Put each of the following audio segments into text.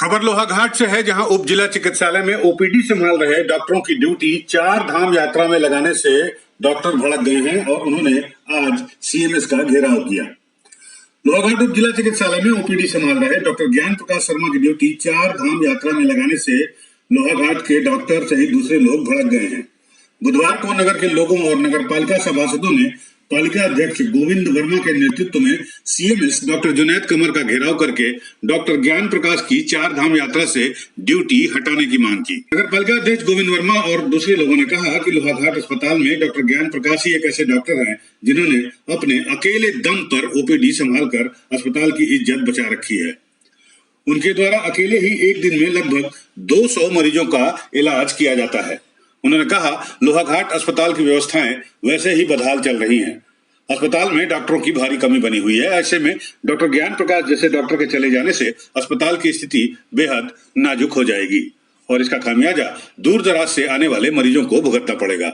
खबर लोहाघाट से है, जहां उप जिला चिकित्सालय में ओपीडी संभाल रहे डॉक्टरों की ड्यूटी 4 धाम यात्रा में लगाने से डॉक्टर भड़क गए हैं और उन्होंने आज सीएमएस का घेराव किया। लोहाघाट उप जिला चिकित्सालय में ओपीडी संभाल रहे डॉक्टर ज्ञान प्रकाश शर्मा की ड्यूटी 4 धाम यात्रा में लगाने से लोहाघाट के डॉक्टर सहित दूसरे लोग भड़क गए हैं। बुधवार को नगर के लोगों और नगर पालिका सभासदों ने पालिका अध्यक्ष गोविंद वर्मा के नेतृत्व में सीएमएस डॉक्टर जुनैद कमर का घेराव करके डॉक्टर ज्ञान प्रकाश की 4 धाम यात्रा से ड्यूटी हटाने की मांग की। नगर पालिका अध्यक्ष गोविंद वर्मा और दूसरे लोगों ने कहा कि लोहाघाट अस्पताल में डॉक्टर ज्ञान प्रकाश ही एक ऐसे डॉक्टर हैं जिन्होंने अपने अकेले दम पर ओपीडी संभाल कर अस्पताल की इज्जत बचा रखी है। उनके द्वारा अकेले ही एक दिन में लगभग 200 मरीजों का इलाज किया जाता है। उन्होंने कहा, लोहाघाट अस्पताल की व्यवस्थाएं वैसे ही बदहाल चल रही हैं। अस्पताल में डॉक्टरों की भारी कमी बनी हुई है। ऐसे में डॉक्टर ज्ञान प्रकाश जैसे डॉक्टर के चले जाने से अस्पताल की स्थिति बेहद नाजुक हो जाएगी और इसका खामियाजा दूर दराज से आने वाले मरीजों को भुगतना पड़ेगा।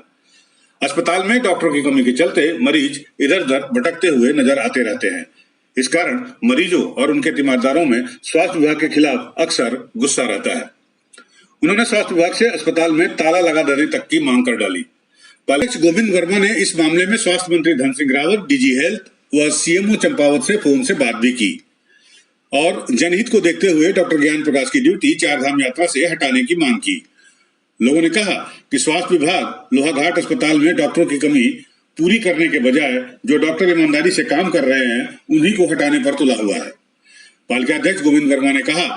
अस्पताल में डॉक्टरों की कमी के चलते मरीज इधर उधर भटकते हुए नजर आते रहते हैं। इस कारण मरीजों और उनके तीमारदारों में स्वास्थ्य विभाग के खिलाफ अक्सर गुस्सा रहता है। उन्होंने स्वास्थ्य विभाग से अस्पताल में ताला लगा देने तक की मांग कर डाली। अध्यक्ष गोविंद वर्मा ने इस मामले में स्वास्थ्य मंत्री धन सिंह रावत, डीजी हेल्थ व सीएमओ चंपावत से फोन से बात भी की और जनहित को देखते हुए डॉक्टर ज्ञान प्रकाश की ड्यूटी 4 धाम यात्रा से हटाने की मांग की। लोगों ने कहा कि स्वास्थ्य विभाग लोहाघाट अस्पताल में डॉक्टरों की कमी पूरी करने के बजाय जो डॉक्टर ईमानदारी से काम कर रहे हैं उन्हीं को हटाने पर तुला हुआ है। पालिका अध्यक्ष गोविंद वर्मा ने कहा,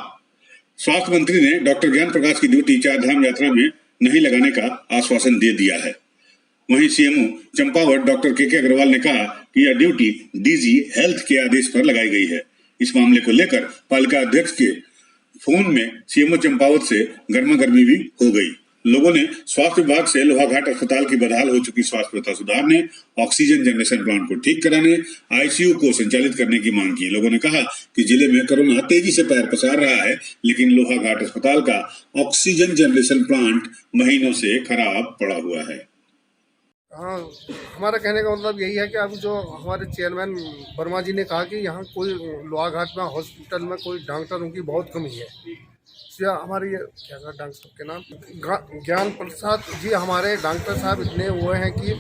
स्वास्थ्य मंत्री ने डॉक्टर ज्ञान प्रकाश की ड्यूटी 4 धाम यात्रा में नहीं लगाने का आश्वासन दे दिया है। वहीं सीएमओ चंपावत डॉक्टर के अग्रवाल ने कहा कि यह ड्यूटी डीजी हेल्थ के आदेश पर लगाई गई है। इस मामले को लेकर पालिका अध्यक्ष के फोन में सीएमओ चंपावत से गर्मागर्मी भी हो गई। लोगों ने स्वास्थ्य विभाग से लोहाघाट अस्पताल की बदहाल हो चुकी स्वास्थ्य व्यवस्था सुधारने, ऑक्सीजन जनरेशन प्लांट को ठीक कराने, आईसीयू को संचालित करने की मांग की। लोगों ने कहा कि जिले में कोरोना तेजी से पैर पसार रहा है, लेकिन लोहाघाट अस्पताल का ऑक्सीजन जनरेशन प्लांट महीनों से खराब पड़ा हुआ है। हाँ, हमारा कहने का मतलब यही है कि अभी जो हमारे चेयरमैन वर्मा जी ने कहा कि यहाँ कोई लोहाघाट में हॉस्पिटल में कोई डॉक्टरों की बहुत कमी है। हमारे ये क्या डॉक्टर साहब के नाम ज्ञान प्रसाद जी, हमारे डॉक्टर साहब इतने हुए हैं कि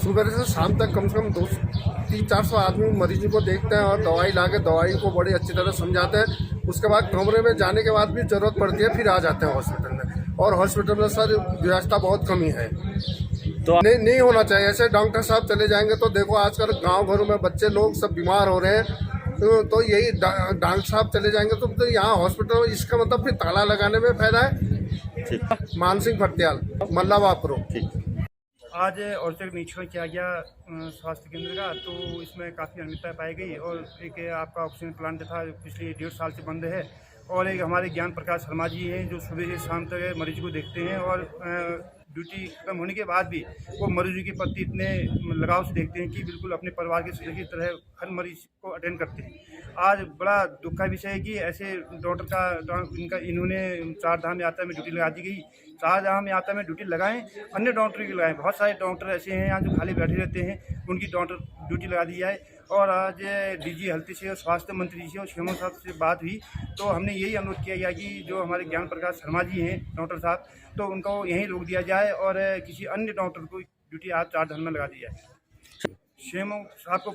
सुबह से शाम तक कम से कम 200-400 आदमी मरीजों को देखते हैं और दवाई ला के दवाई को बड़ी अच्छी तरह समझाते हैं। उसके बाद कमरे में जाने के बाद भी ज़रूरत पड़ती है, फिर आ जाते हैं हॉस्पिटल में। और हॉस्पिटल में सर व्यवस्था बहुत कमी है, तो नहीं होना चाहिए ऐसे। डॉक्टर साहब चले जाएंगे तो देखो आजकल गांव घरों में बच्चे लोग सब बीमार हो रहे हैं, तो यही डॉक्टर साहब चले जाएंगे तो यहाँ हॉस्पिटल में, इसका मतलब फिर ताला लगाने में फायदा है। मानसिंह भट्टियाल, मल्लावापुर। आज औचक निरीक्षण किया गया स्वास्थ्य केंद्र का, तो इसमें काफ़ी अनियमितता पाई गई और एक आपका ऑक्सीजन प्लांट था जो पिछले 1.5 साल से बंद है, और एक हमारे ज्ञान प्रकाश शर्मा जी हैं जो सुबह से शाम तक मरीज को देखते हैं और ड्यूटी खत्म होने के बाद भी वो मरीजों के प्रति इतने लगाव से देखते हैं कि बिल्कुल अपने परिवार के सदस्य की तरह हर मरीज को अटेंड करते हैं। आज बड़ा दुख का विषय है कि ऐसे डॉक्टर इन्होंने 4 धाम यात्रा में ड्यूटी लगा दी गई। 4 धाम यात्रा में ड्यूटी लगाएं, अन्य डॉक्टर की लगाएं। बहुत सारे डॉक्टर ऐसे हैं यहाँ जो खाली बैठे रहते हैं, उनकी डॉक्टर ड्यूटी लगा दी जाए। और आज डीजी हेल्थ से और स्वास्थ्य मंत्री से और सीएमओ साहब से बात हुई तो हमने यही अनुरोध किया गया कि जो हमारे ज्ञान प्रकाश शर्मा जी हैं डॉक्टर साहब, तो उनको यहीं रोक दिया जाए और किसी अन्य डॉक्टर को ड्यूटी आज 4 धाम में लगा दी जाए। सीएमओ साहब को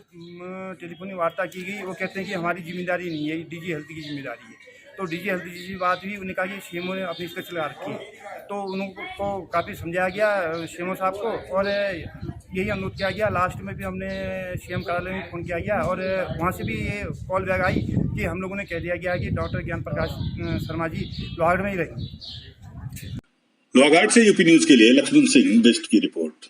टेलीफोनिक वार्ता की गई, वो कहते हैं कि हमारी जिम्मेदारी नहीं है, डीजी हेल्थ की जिम्मेदारी है। तो डीजी हेल्थ की बात हुई, उन्होंने कहा कि सीएमओ ने अपनी स्केच लगा रखी है, तो उनको काफ़ी समझाया गया सीएमओ साहब को और यही अनुरोध किया गया। लास्ट में भी हमने सीएम कार्यालय में फ़ोन किया गया और वहाँ से भी ये कॉल बैक आई कि हम लोगों ने कह दिया गया कि डॉक्टर ज्ञान प्रकाश शर्मा जी लोहाघाट में ही रहेंगे। लोहाघाट से यूपी न्यूज़ के लिए लक्ष्मण सिंह बेस्ट की रिपोर्ट।